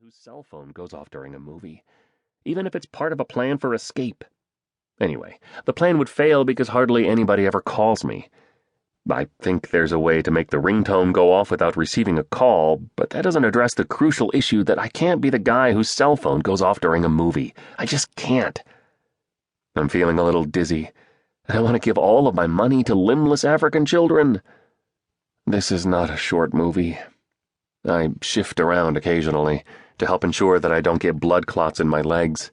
whose cell phone goes off during a movie, even if it's part of a plan for escape. Anyway, the plan would fail because hardly anybody ever calls me. I think there's a way to make the ringtone go off without receiving a call, but that doesn't address the crucial issue that I can't be the guy whose cell phone goes off during a movie. I just can't. I'm feeling a little dizzy, and I want to give all of my money to limbless African children. This is not a short movie. I shift around occasionally to help ensure that I don't get blood clots in my legs.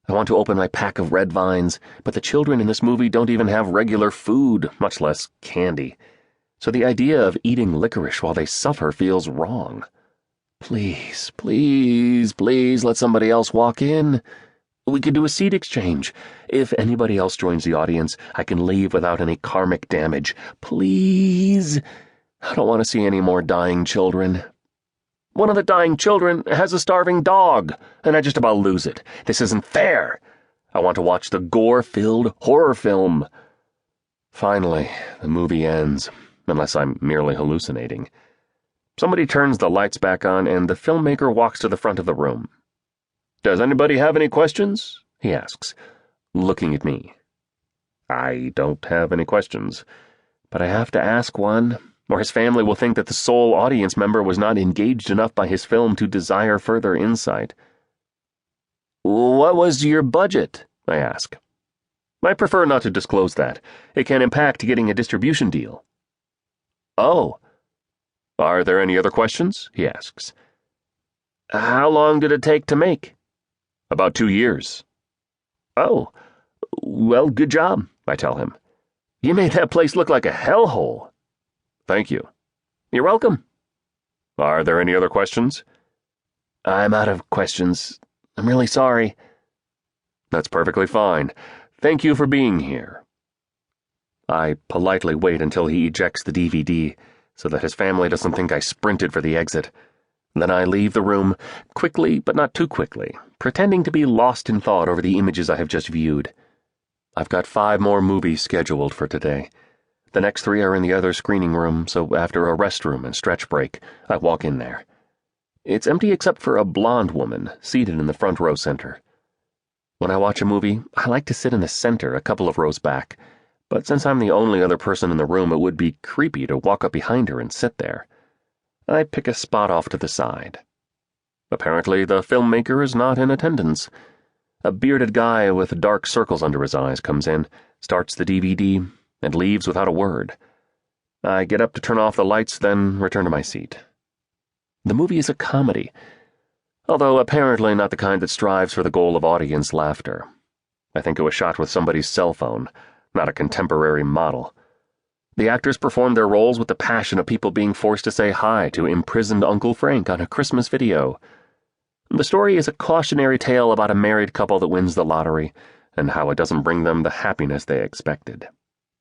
I want to open my pack of red vines, but the children in this movie don't even have regular food, much less candy. So the idea of eating licorice while they suffer feels wrong. Please, please, please let somebody else walk in. We could do a seat exchange. If anybody else joins the audience, I can leave without any karmic damage. Please. I don't want to see any more dying children. One of the dying children has a starving dog, and I just about lose it. This isn't fair. I want to watch the gore-filled horror film. Finally, the movie ends, unless I'm merely hallucinating. Somebody turns the lights back on, and the filmmaker walks to the front of the room. "Does anybody have any questions?" he asks, looking at me. I don't have any questions, but I have to ask one, or his family will think that the sole audience member was not engaged enough by his film to desire further insight. "What was your budget?" I ask. I prefer not to disclose that. It can impact getting a distribution deal. "Oh. Are there any other questions?" he asks. "How long did it take to make?" "About 2 years. "Oh. Well, good job," I tell him. "You made that place look like a hellhole." "Thank you." "You're welcome." "Are there any other questions?" "I'm out of questions. I'm really sorry." "That's perfectly fine. Thank you for being here." I politely wait until he ejects the DVD so that his family doesn't think I sprinted for the exit. Then I leave the room, quickly but not too quickly, pretending to be lost in thought over the images I have just viewed. I've got 5 more movies scheduled for today. The next 3 are in the other screening room, so after a restroom and stretch break, I walk in there. It's empty except for a blonde woman seated in the front row center. When I watch a movie, I like to sit in the center a couple of rows back, but since I'm the only other person in the room, it would be creepy to walk up behind her and sit there. I pick a spot off to the side. Apparently, the filmmaker is not in attendance. A bearded guy with dark circles under his eyes comes in, starts the DVD, and leaves without a word. I get up to turn off the lights, then return to my seat. The movie is a comedy, although apparently not the kind that strives for the goal of audience laughter. I think it was shot with somebody's cell phone, not a contemporary model. The actors performed their roles with the passion of people being forced to say hi to imprisoned Uncle Frank on a Christmas video. The story is a cautionary tale about a married couple that wins the lottery, and how it doesn't bring them the happiness they expected.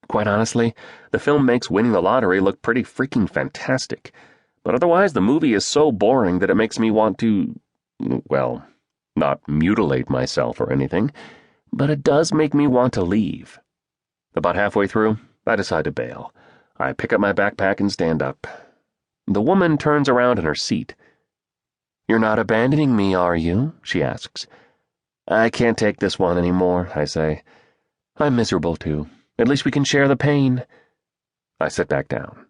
Quite honestly, the film makes winning the lottery look pretty freaking fantastic, but otherwise the movie is so boring that it makes me want to, well, not mutilate myself or anything, but it does make me want to leave. About halfway through, I decide to bail. I pick up my backpack and stand up. The woman turns around in her seat. "You're not abandoning me, are you?" she asks. "I can't take this one anymore," I say. "I'm miserable too. At least we can share the pain." I sit back down.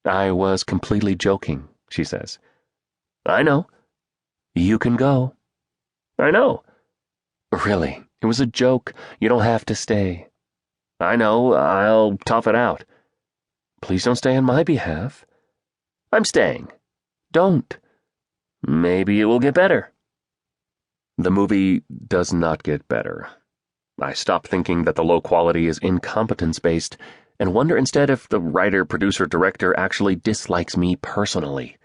"I was completely joking," she says. "I know." "You can go." "I know." "Really, it was a joke. You don't have to stay." "I know. I'll tough it out." "Please don't stay on my behalf." "I'm staying." "Don't." "Maybe it will get better." The movie does not get better. I stop thinking that the low quality is incompetence-based and wonder instead if the writer, producer, director actually dislikes me personally.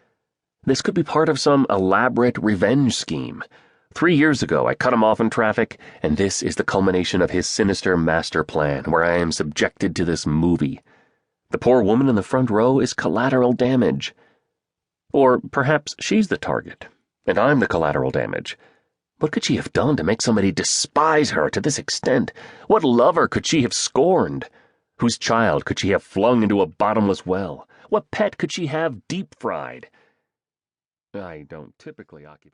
This could be part of some elaborate revenge scheme. 3 years ago, I cut him off in traffic, and this is the culmination of his sinister master plan, where I am subjected to this movie. The poor woman in the front row is collateral damage. Or perhaps she's the target, and I'm the collateral damage. What could she have done to make somebody despise her to this extent? What lover could she have scorned? Whose child could she have flung into a bottomless well? What pet could she have deep-fried? I don't typically occupy